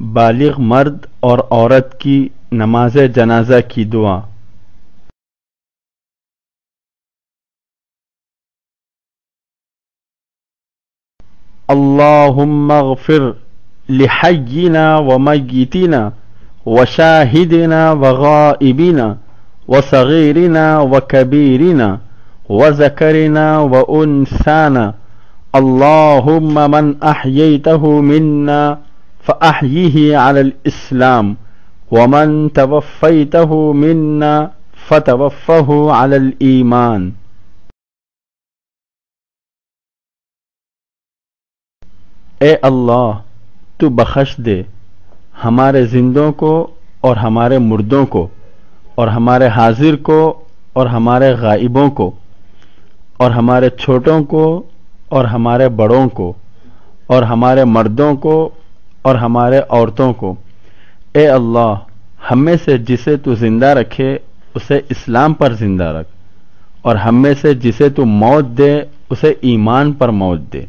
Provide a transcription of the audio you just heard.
بالغ مرد اور عورت کی نماز جنازہ کی دعا۔ اللہم اغفر لحینا ومیتنا وشاہدنا وغائبنا وصغیرنا وکبیرنا وذکرنا وانثانا اللہم من احییتہ منا فأحیہ علی الاسلام ومن توفیتہ منا فتوفہ علی الایمان۔ اے اللہ تو بخش دے ہمارے زندوں کو اور ہمارے مردوں کو، اور ہمارے حاضر کو اور ہمارے غائبوں کو، اور ہمارے چھوٹوں کو اور ہمارے بڑوں کو، اور ہمارے مردوں کو اور ہمارے عورتوں کو۔ اے اللہ ہم میں سے جسے تو زندہ رکھے اسے اسلام پر زندہ رکھ، اور ہم میں سے جسے تو موت دے اسے ایمان پر موت دے۔